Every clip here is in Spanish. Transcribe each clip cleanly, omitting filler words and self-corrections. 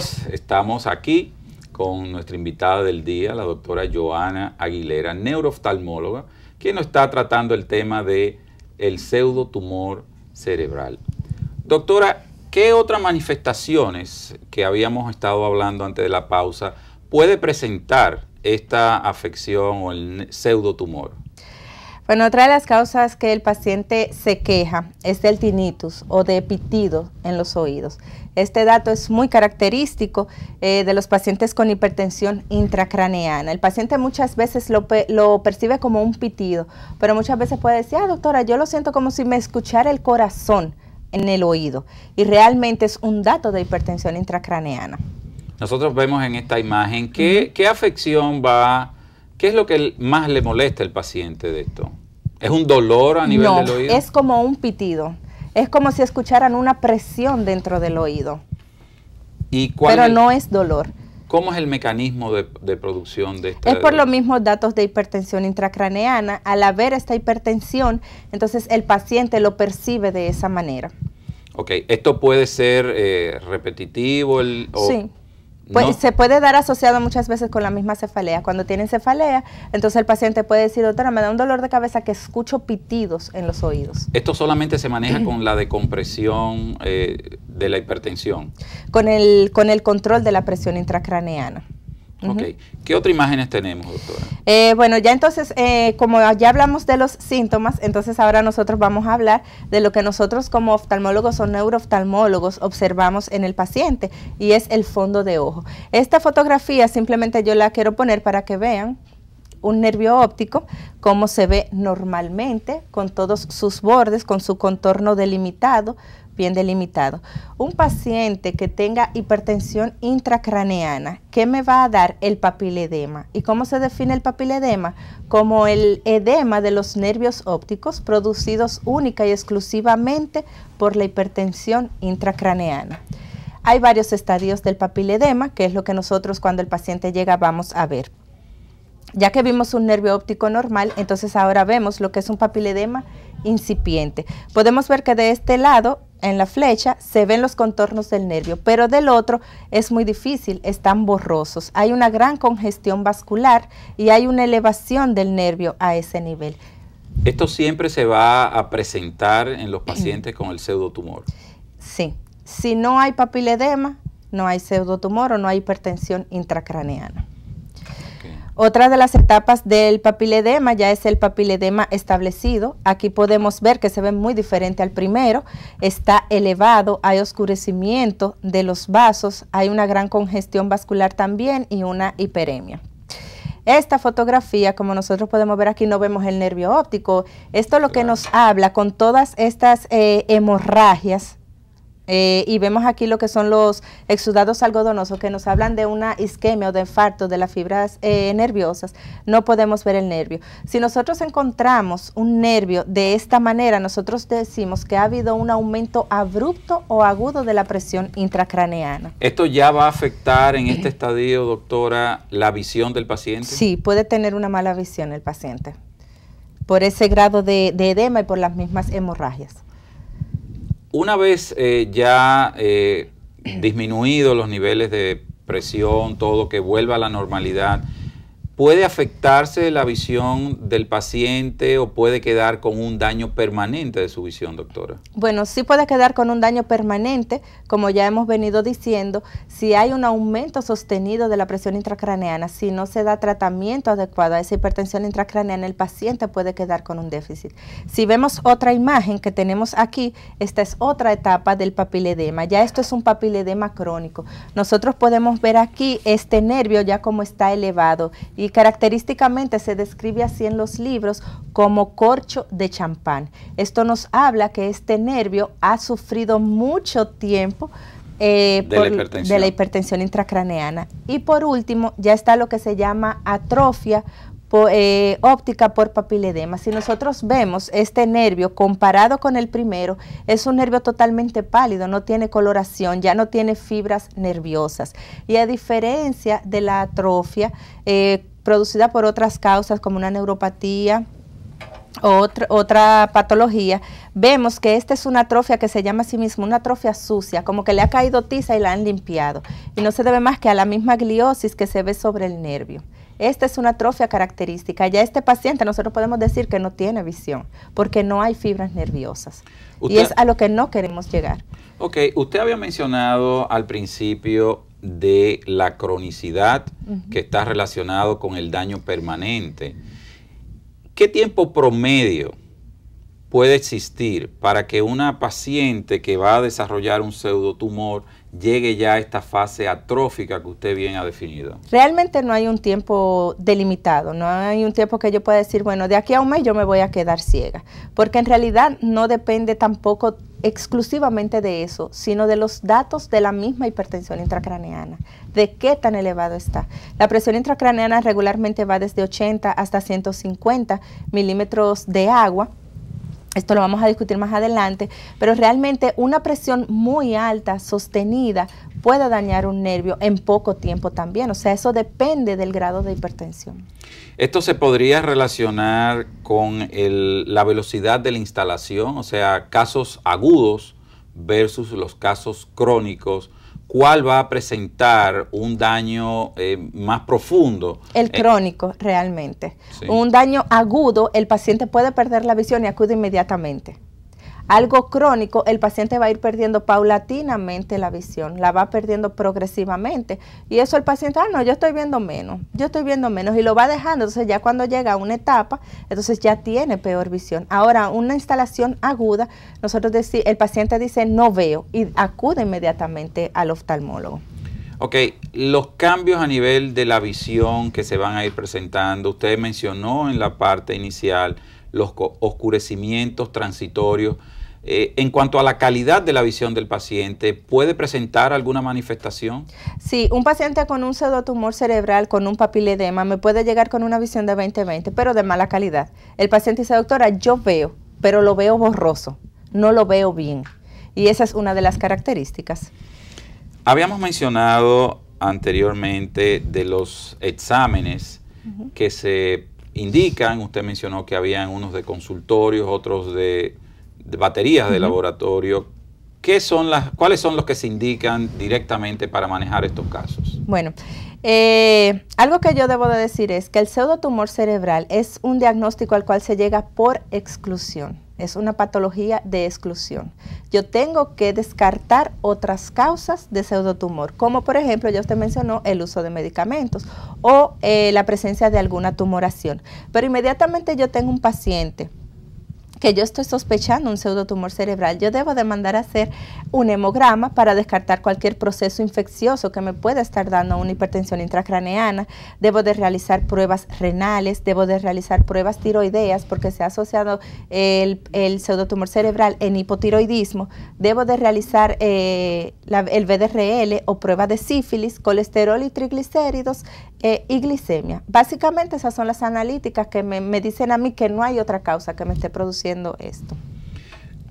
amigos, estamos aquí con nuestra invitada del día, la doctora Joana Aguilera, neurooftalmóloga, quien nos está tratando el tema de el pseudotumor cerebral. Doctora, ¿qué otras manifestaciones que habíamos estado hablando antes de la pausa puede presentar esta afección o el pseudotumor? Bueno, otra de las causas que el paciente se queja es del tinnitus o de pitido en los oídos. Este dato es muy característico de los pacientes con hipertensión intracraneana. El paciente muchas veces lo percibe como un pitido, pero muchas veces puede decir, doctora, yo lo siento como si me escuchara el corazón en el oído. Y realmente es un dato de hipertensión intracraneana. Nosotros vemos en esta imagen qué afección ¿qué es lo que más le molesta al paciente de esto? ¿Es un dolor a nivel del oído? No, es como un pitido. Es como si escucharan una presión dentro del oído. Pero no es dolor. ¿Cómo es el mecanismo de producción de esta? Es por los mismos datos de hipertensión intracraneana. Al haber esta hipertensión, entonces el paciente lo percibe de esa manera. Ok, ¿esto puede ser repetitivo? Sí. Pues no. Se puede dar asociado muchas veces con la misma cefalea. Cuando tienen cefalea, entonces el paciente puede decir, doctora, me da un dolor de cabeza que escucho pitidos en los oídos. ¿Esto solamente se maneja con la decompresión de la hipertensión? Con el control de la presión intracraneana. Ok. ¿Qué otras imágenes tenemos, doctora? Bueno, ya entonces, como ya hablamos de los síntomas, entonces ahora nosotros vamos a hablar de lo que nosotros como oftalmólogos o neurooftalmólogos observamos en el paciente, y es el fondo de ojo. Esta fotografía simplemente yo la quiero poner para que vean un nervio óptico, cómo se ve normalmente, con todos sus bordes, con su contorno delimitado, bien delimitado. Un paciente que tenga hipertensión intracraneana, ¿qué me va a dar? El papiledema. ¿Y cómo se define el papiledema? Como el edema de los nervios ópticos producidos única y exclusivamente por la hipertensión intracraneana. Hay varios estadios del papiledema, que es lo que nosotros cuando el paciente llega vamos a ver. Ya que vimos un nervio óptico normal, entonces ahora vemos lo que es un papiledema incipiente. Podemos ver que de este lado, en la flecha, se ven los contornos del nervio, pero del otro es muy difícil, están borrosos. Hay una gran congestión vascular y hay una elevación del nervio a ese nivel. ¿Esto siempre se va a presentar en los pacientes con el pseudotumor? Sí. Si no hay papiledema, no hay pseudotumor o no hay hipertensión intracraneana. Otra de las etapas del papiledema ya es el papiledema establecido. Aquí podemos ver que se ve muy diferente al primero. Está elevado, hay oscurecimiento de los vasos, hay una gran congestión vascular también y una hiperemia. Esta fotografía, como nosotros podemos ver aquí, no vemos el nervio óptico. Esto es lo que nos habla con todas estas hemorragias. Y vemos aquí lo que son los exudados algodonosos que nos hablan de una isquemia o de infarto de las fibras nerviosas. No podemos ver el nervio. Si nosotros encontramos un nervio de esta manera, nosotros decimos que ha habido un aumento abrupto o agudo de la presión intracraneana. ¿Esto ya va a afectar en este estadio, doctora, la visión del paciente? Sí, puede tener una mala visión el paciente por ese grado de edema y por las mismas hemorragias. Una vez ya disminuidos los niveles de presión, todo que vuelva a la normalidad, ¿puede afectarse la visión del paciente o puede quedar con un daño permanente de su visión, doctora? Bueno, sí puede quedar con un daño permanente, como ya hemos venido diciendo, si hay un aumento sostenido de la presión intracraneana, si no se da tratamiento adecuado a esa hipertensión intracraneana, el paciente puede quedar con un déficit. Si vemos otra imagen que tenemos aquí, esta es otra etapa del papiledema. Ya esto es un papiledema crónico. Nosotros podemos ver aquí este nervio ya como está elevado y característicamente se describe así en los libros como corcho de champán. Esto nos habla que este nervio ha sufrido mucho tiempo de la hipertensión intracraneana. Y por último ya está lo que se llama atrofia óptica por papiledema. Si nosotros vemos este nervio comparado con el primero, es un nervio totalmente pálido, no tiene coloración, ya no tiene fibras nerviosas. Y a diferencia de la atrofia producida por otras causas como una neuropatía otra patología, vemos que esta es una atrofia que se llama a sí misma una atrofia sucia, como que le ha caído tiza y la han limpiado. Y no se debe más que a la misma gliosis que se ve sobre el nervio. Esta es una atrofia característica. Ya este paciente nosotros podemos decir que no tiene visión, porque no hay fibras nerviosas. Y es a lo que no queremos llegar. Ok, usted había mencionado al principio de la cronicidad que está relacionado con el daño permanente. ¿Qué tiempo promedio puede existir para que una paciente que va a desarrollar un pseudotumor llegue ya a esta fase atrófica que usted bien ha definido? Realmente no hay un tiempo delimitado, no hay un tiempo que yo pueda decir, bueno, de aquí a un mes yo me voy a quedar ciega, porque en realidad no depende tampoco exclusivamente de eso, sino de los datos de la misma hipertensión intracraneana, de qué tan elevado está. La presión intracraneana regularmente va desde 80 hasta 150 milímetros de agua. Esto lo vamos a discutir más adelante, pero realmente una presión muy alta, sostenida, puede dañar un nervio en poco tiempo también. O sea, eso depende del grado de hipertensión. ¿Esto se podría relacionar con la velocidad de la instalación? O sea, casos agudos versus los casos crónicos. ¿Cuál va a presentar un daño más profundo? El crónico, realmente. Sí. Un daño agudo, el paciente puede perder la visión y acude inmediatamente. Algo crónico, el paciente va a ir perdiendo paulatinamente la visión, la va perdiendo progresivamente. Y eso el paciente, no, yo estoy viendo menos, y lo va dejando. Entonces ya cuando llega a una etapa, entonces ya tiene peor visión. Ahora, una instalación aguda, el paciente dice, no veo, y acude inmediatamente al oftalmólogo. Ok, los cambios a nivel de la visión que se van a ir presentando, usted mencionó en la parte inicial los oscurecimientos transitorios. En cuanto a la calidad de la visión del paciente, ¿puede presentar alguna manifestación? Sí, un paciente con un pseudotumor cerebral, con un papiledema, me puede llegar con una visión de 20/20, pero de mala calidad. El paciente dice, doctora, yo veo, pero lo veo borroso, no lo veo bien. Y esa es una de las características. Habíamos mencionado anteriormente de los exámenes que se indican. Usted mencionó que habían unos de consultorios, otros de baterías de laboratorio. ¿Cuáles son los que se indican directamente para manejar estos casos? Bueno, algo que yo debo de decir es que el pseudotumor cerebral es un diagnóstico al cual se llega por exclusión. Es una patología de exclusión. Yo tengo que descartar otras causas de pseudotumor, como por ejemplo, ya usted mencionó el uso de medicamentos o la presencia de alguna tumoración. Pero inmediatamente yo tengo un paciente que yo estoy sospechando un pseudotumor cerebral, yo debo de mandar a hacer un hemograma para descartar cualquier proceso infeccioso que me pueda estar dando una hipertensión intracraneana. Debo de realizar pruebas renales, debo de realizar pruebas tiroideas porque se ha asociado el pseudotumor cerebral en hipotiroidismo. Debo de realizar el VDRL o prueba de sífilis, colesterol y triglicéridos y glicemia. Básicamente esas son las analíticas que me dicen a mí que no hay otra causa que me esté produciendo esto.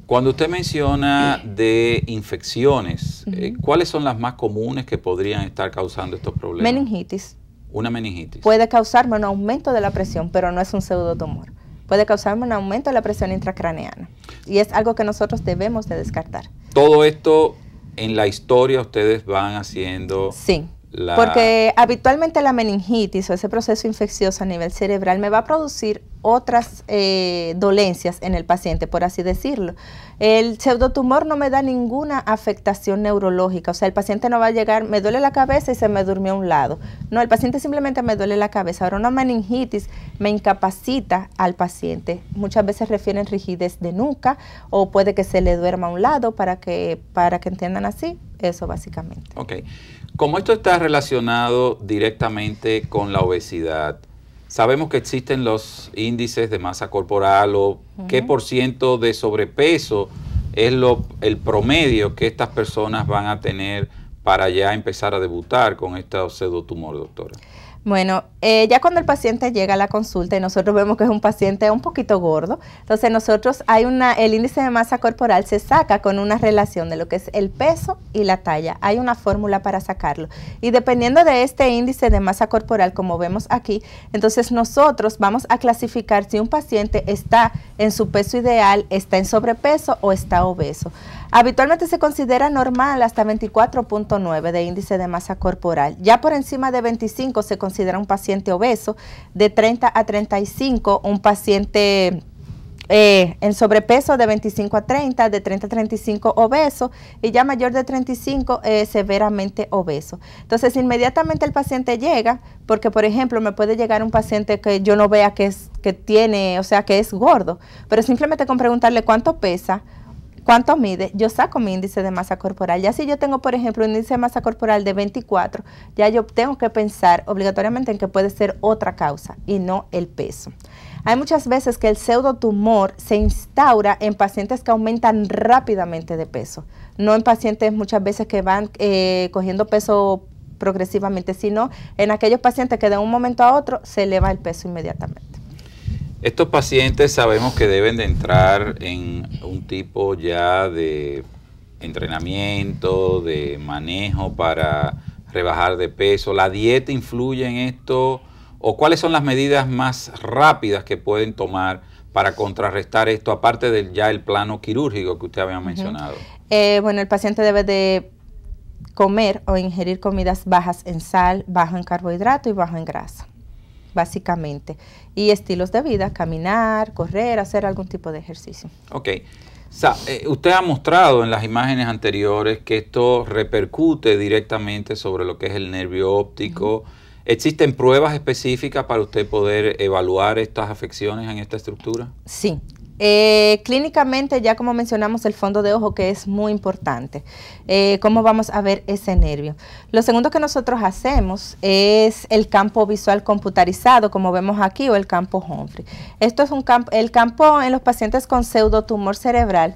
Cuando usted menciona de infecciones, ¿cuáles son las más comunes que podrían estar causando estos problemas? Meningitis. Una meningitis. Puede causarme un aumento de la presión, pero no es un pseudotumor. Puede causarme un aumento de la presión intracraneana. Y es algo que nosotros debemos de descartar. Todo esto en la historia ustedes van haciendo... Sí. Porque habitualmente la meningitis o ese proceso infeccioso a nivel cerebral me va a producir otras dolencias en el paciente, por así decirlo. El pseudotumor no me da ninguna afectación neurológica, o sea, el paciente no va a llegar, me duele la cabeza y se me durmió a un lado. No, el paciente simplemente me duele la cabeza. Ahora una meningitis me incapacita al paciente. Muchas veces refieren rigidez de nuca o puede que se le duerma a un lado para que entiendan así, eso básicamente. Ok. Como esto está relacionado directamente con la obesidad, sabemos que existen los índices de masa corporal o qué % de sobrepeso es el promedio que estas personas van a tener para ya empezar a debutar con este pseudotumor, doctora. Bueno, ya cuando el paciente llega a la consulta y nosotros vemos que es un paciente un poquito gordo, entonces nosotros el índice de masa corporal se saca con una relación de lo que es el peso y la talla. Hay una fórmula para sacarlo. Y dependiendo de este índice de masa corporal, como vemos aquí, entonces nosotros vamos a clasificar si un paciente está en su peso ideal, está en sobrepeso o está obeso. Habitualmente se considera normal hasta 24.9 de índice de masa corporal. Ya por encima de 25 se considera un paciente obeso, de 30 a 35 un paciente en sobrepeso, de 25 a 30, de 30 a 35 obeso, y ya mayor de 35 severamente obeso. Entonces inmediatamente el paciente llega, porque por ejemplo me puede llegar un paciente que yo no vea que es gordo, pero simplemente con preguntarle cuánto pesa, cuánto mide, yo saco mi índice de masa corporal. Ya si yo tengo, por ejemplo, un índice de masa corporal de 24, ya yo tengo que pensar obligatoriamente en que puede ser otra causa y no el peso. Hay muchas veces que el pseudotumor se instaura en pacientes que aumentan rápidamente de peso, no en pacientes muchas veces que van cogiendo peso progresivamente, sino en aquellos pacientes que de un momento a otro se eleva el peso inmediatamente. Estos pacientes sabemos que deben de entrar en un tipo ya de entrenamiento, de manejo para rebajar de peso. ¿La dieta influye en esto? ¿O cuáles son las medidas más rápidas que pueden tomar para contrarrestar esto, aparte del ya el plano quirúrgico que usted había mencionado? Bueno, el paciente debe de comer o ingerir comidas bajas en sal, bajo en carbohidrato y bajo en grasa, básicamente. Y estilos de vida, caminar, correr, hacer algún tipo de ejercicio. Ok. Usted ha mostrado en las imágenes anteriores que esto repercute directamente sobre lo que es el nervio óptico. ¿Existen pruebas específicas para usted poder evaluar estas afecciones en esta estructura? Sí. Clínicamente, ya como mencionamos, el fondo de ojo, que es muy importante. ¿Cómo vamos a ver ese nervio? Lo segundo que nosotros hacemos es el campo visual computarizado, como vemos aquí, o el campo Humphrey. Esto es el campo en los pacientes con pseudotumor cerebral.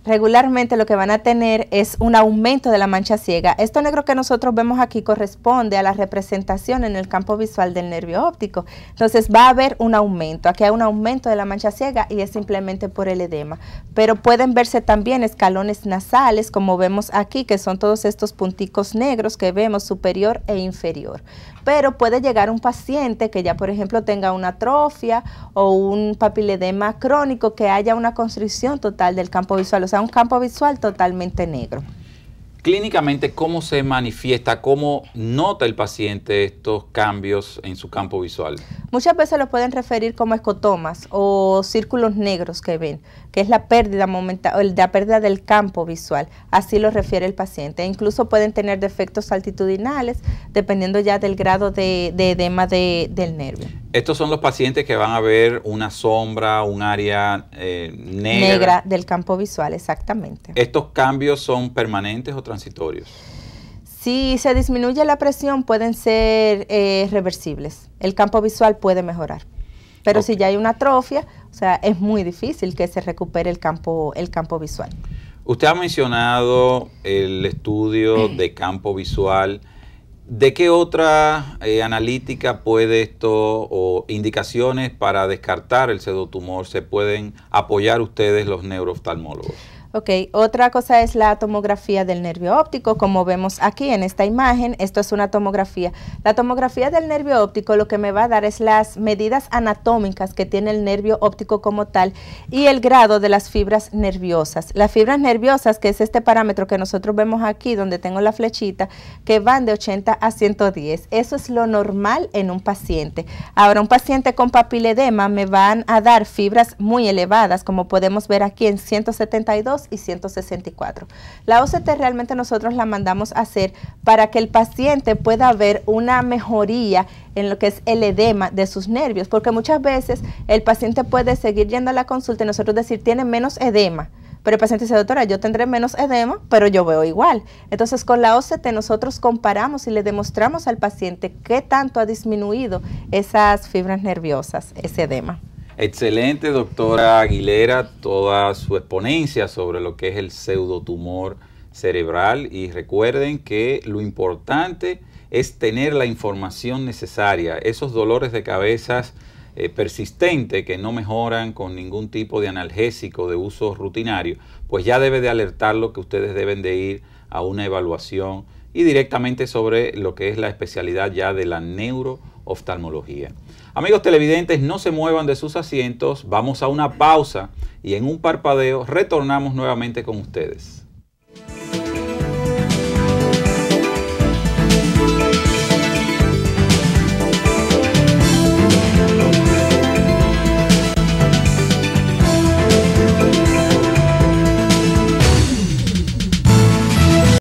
Regularmente lo que van a tener es un aumento de la mancha ciega. Esto negro que nosotros vemos aquí corresponde a la representación en el campo visual del nervio óptico. Entonces va a haber un aumento. Aquí hay un aumento de la mancha ciega y es simplemente por el edema. Pero pueden verse también escalones nasales, como vemos aquí, que son todos estos punticos negros que vemos superior e inferior. Pero puede llegar un paciente que ya, por ejemplo, tenga una atrofia o un papiledema crónico, que haya una constricción total del campo visual, o sea, un campo visual totalmente negro. Clínicamente, ¿cómo se manifiesta, cómo nota el paciente estos cambios en su campo visual? Muchas veces lo pueden referir como escotomas o círculos negros que ven, que es la pérdida del campo visual. Así lo refiere el paciente. Incluso pueden tener defectos altitudinales, dependiendo ya del grado de edema del nervio. Estos son los pacientes que van a ver una sombra, un área negra del campo visual, exactamente. ¿Estos cambios son permanentes o transitorios? Si se disminuye la presión, pueden ser reversibles. El campo visual puede mejorar. Pero si ya hay una atrofia, o sea, es muy difícil que se recupere el campo visual. Usted ha mencionado el estudio de campo visual. ¿De qué otra analítica puede esto o indicaciones para descartar el pseudotumor se pueden apoyar ustedes los neurooftalmólogos? Ok, otra cosa es la tomografía del nervio óptico, como vemos aquí en esta imagen. Esto es una tomografía. La tomografía del nervio óptico lo que me va a dar es las medidas anatómicas que tiene el nervio óptico como tal y el grado de las fibras nerviosas. Las fibras nerviosas, que es este parámetro que nosotros vemos aquí, donde tengo la flechita, que van de 80 a 110. Eso es lo normal en un paciente. Ahora, un paciente con papiledema me van a dar fibras muy elevadas, como podemos ver aquí en 172 y 164. La OCT realmente nosotros la mandamos a hacer para que el paciente pueda ver una mejoría en lo que es el edema de sus nervios, porque muchas veces el paciente puede seguir yendo a la consulta y nosotros decir tiene menos edema, pero el paciente dice, doctora, yo tendré menos edema, pero yo veo igual. Entonces con la OCT nosotros comparamos y le demostramos al paciente qué tanto ha disminuido esas fibras nerviosas, ese edema. Excelente, doctora Aguilera, toda su exponencia sobre lo que es el pseudotumor cerebral, y recuerden que lo importante es tener la información necesaria. Esos dolores de cabezas persistentes que no mejoran con ningún tipo de analgésico de uso rutinario, pues ya debe de alertarlo que ustedes deben de ir a una evaluación y directamente sobre lo que es la especialidad ya de la neurooftalmología. Amigos televidentes, no se muevan de sus asientos, vamos a una pausa y en un parpadeo retornamos nuevamente con ustedes.